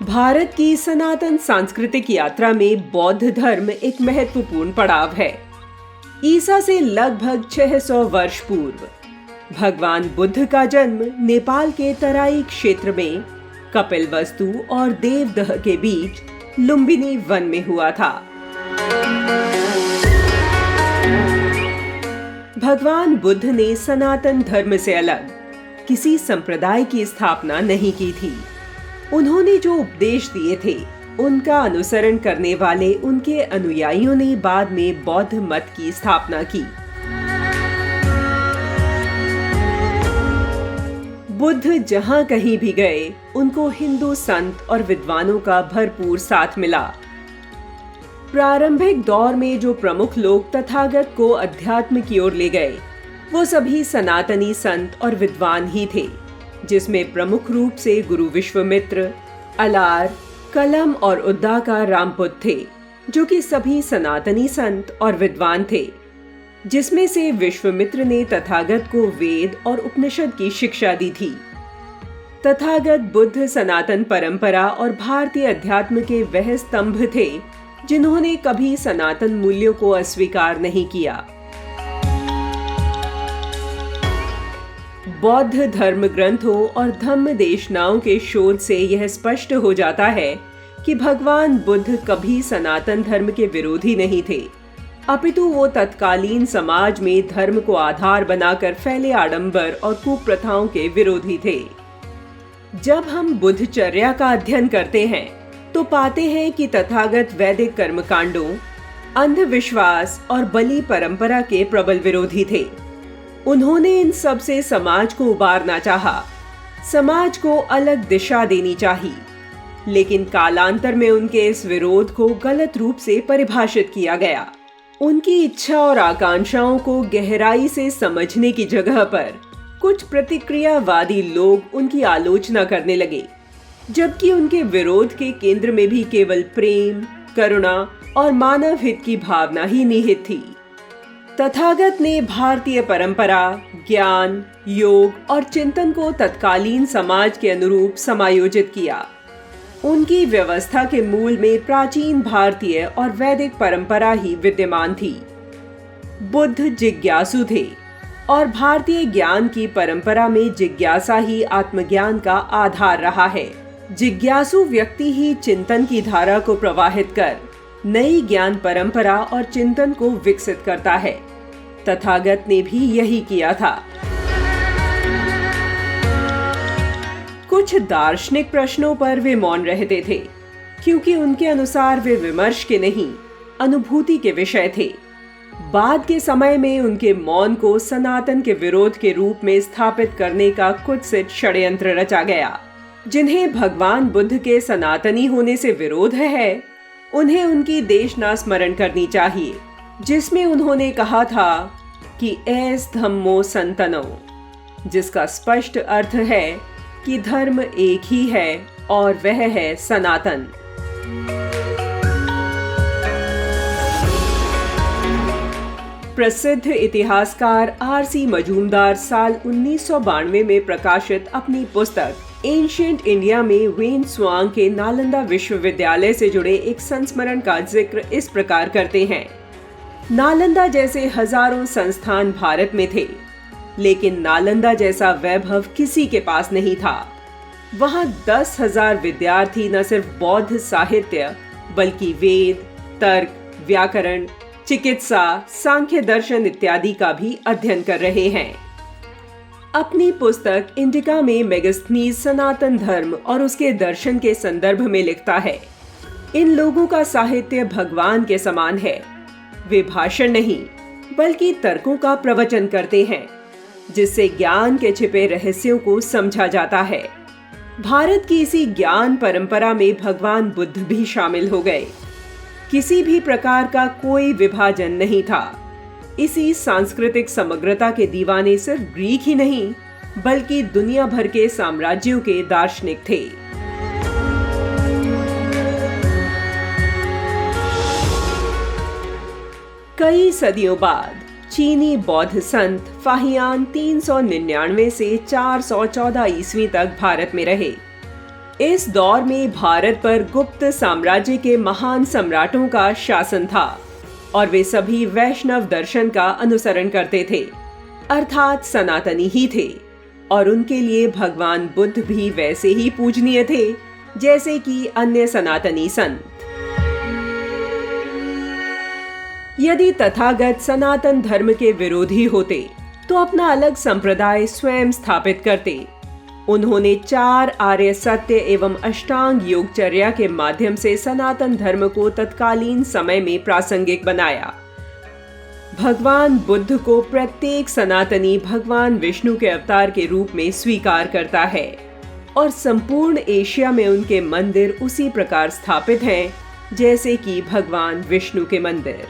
भारत की सनातन सांस्कृतिक यात्रा में बौद्ध धर्म एक महत्वपूर्ण पड़ाव है। ईसा से लगभग 600 वर्ष पूर्व भगवान बुद्ध का जन्म नेपाल के तराई क्षेत्र में कपिलवस्तु और देवदह के बीच लुम्बिनी वन में हुआ था। भगवान बुद्ध ने सनातन धर्म से अलग किसी संप्रदाय की स्थापना नहीं की थी। उन्होंने जो उपदेश दिए थे उनका अनुसरण करने वाले उनके अनुयायियों ने बाद में बौद्ध मत की स्थापना की। बुद्ध जहां कहीं भी गए उनको हिंदू संत और विद्वानों का भरपूर साथ मिला। प्रारंभिक दौर में जो प्रमुख लोग तथागत को अध्यात्म की ओर ले गए वो सभी सनातनी संत और विद्वान ही थे, जिसमें प्रमुख रूप से गुरु विश्वामित्र, अलार, कलम और उद्दा का रामपुत थे, जो कि सभी सनातनी संत और विद्वान थे, जिसमें से विश्वामित्र ने तथागत को वेद और उपनिषद की शिक्षा दी थी। तथागत बुद्ध सनातन परंपरा और भारतीय अध्यात्म के वह स्तंभ थे जिन्होंने कभी सनातन मूल्यों को अस्वीकार नहीं किया। बौद्ध धर्म ग्रंथों और धम्म देशनाओं के शोध से यह स्पष्ट हो जाता है कि भगवान बुद्ध कभी सनातन धर्म के विरोधी नहीं थे, अपितु वो तत्कालीन समाज में धर्म को आधार बनाकर फैले आडंबर और कुप्रथाओं के विरोधी थे। जब हम बुद्धचर्या का अध्ययन करते हैं तो पाते हैं कि तथागत वैदिक कर्मकांडों, अंधविश्वास और बलि परंपरा के प्रबल विरोधी थे। उन्होंने इन सब से समाज को उबारना चाहा, समाज को अलग दिशा देनी चाहिए, लेकिन कालांतर में उनके इस विरोध को गलत रूप से परिभाषित किया गया। उनकी इच्छा और आकांक्षाओं को गहराई से समझने की जगह पर कुछ प्रतिक्रियावादी लोग उनकी आलोचना करने लगे, जबकि उनके विरोध के केंद्र में भी केवल प्रेम, करुणा और मानव हित की भावना ही निहित थी। तथागत ने भारतीय परंपरा, ज्ञान, योग और चिंतन को तत्कालीन समाज के अनुरूप समायोजित किया। उनकी व्यवस्था के मूल में प्राचीन भारतीय और वैदिक परंपरा ही विद्यमान थी। बुद्ध जिज्ञासु थे और भारतीय ज्ञान की परंपरा में जिज्ञासा ही आत्मज्ञान का आधार रहा है। जिज्ञासु व्यक्ति ही चिंतन की धारा को प्रवाहित कर नई ज्ञान परंपरा और चिंतन को विकसित करता है। तथागत ने भी यही किया था। कुछ दार्शनिक प्रश्नों पर वे मौन रहते थे, क्योंकि उनके अनुसार वे विमर्श के नहीं, अनुभूति के विषय थे। बाद के समय में उनके मौन को सनातन के विरोध के रूप में स्थापित करने का कुत्सित षड्यंत्र रचा गया। जिन्हें भगवान बुद्ध के सनातनी होने से विरोध है, उन्हें उनकी देशना स्मरण करनी चाहिए, जिसमें उन्होंने कहा था कि एस धम्मो संतनो, जिसका स्पष्ट अर्थ है कि धर्म एक ही है और वह है सनातन। प्रसिद्ध इतिहासकार आर.सी. मजूमदार साल 1992 में प्रकाशित अपनी पुस्तक एंशिएंट इंडिया में वेन स्वांग के नालंदा विश्वविद्यालय से जुड़े एक संस्मरण का जिक्र इस प्रकार करते हैं। नालंदा जैसे हजारों संस्थान भारत में थे, लेकिन नालंदा जैसा वैभव किसी के पास नहीं था। वहां 10,000 विद्यार्थी न सिर्फ बौद्ध साहित्य बल्कि वेद, तर्क, व्याकरण, चिकित्सा, सांख्य दर्शन इत्यादि का भी अध्ययन कर रहे हैं। अपनी पुस्तक इंडिका में मेगास्थनीज सनातन धर्म और उसके दर्शन के संदर्भ में लिखता है, इन लोगों का साहित्य भगवान के समान है। वे भाषण नहीं बल्कि तर्कों का प्रवचन करते हैं, जिससे ज्ञान के छिपे रहस्यों को समझा जाता है। भारत की इसी ज्ञान परंपरा में भगवान बुद्ध भी शामिल हो गए। किसी भी प्रकार का कोई विभाजन नहीं था। इसी सांस्कृतिक समग्रता के दीवाने सिर्फ ग्रीक ही नहीं बल्कि दुनिया भर के साम्राज्यों के दार्शनिक थे। कई सदियों बाद चीनी बौद्ध संत फाहियान 399 से 414 ईस्वी तक भारत में रहे। इस दौर में भारत पर गुप्त साम्राज्य के महान सम्राटों का शासन था और वे सभी वैष्णव दर्शन का अनुसरण करते थे, अर्थात सनातनी ही थे, और उनके लिए भगवान बुद्ध भी वैसे ही पूजनीय थे जैसे कि अन्य सनातनी संत। यदि तथागत सनातन धर्म के विरोधी होते तो अपना अलग संप्रदाय स्वयं स्थापित करते। उन्होंने 4 आर्य सत्य एवं अष्टांग योगचर्या के माध्यम से सनातन धर्म को तत्कालीन समय में प्रासंगिक बनाया। भगवान बुद्ध को प्रत्येक सनातनी भगवान विष्णु के अवतार के रूप में स्वीकार करता है और संपूर्ण एशिया में उनके मंदिर उसी प्रकार स्थापित हैं जैसे कि भगवान विष्णु के मंदिर।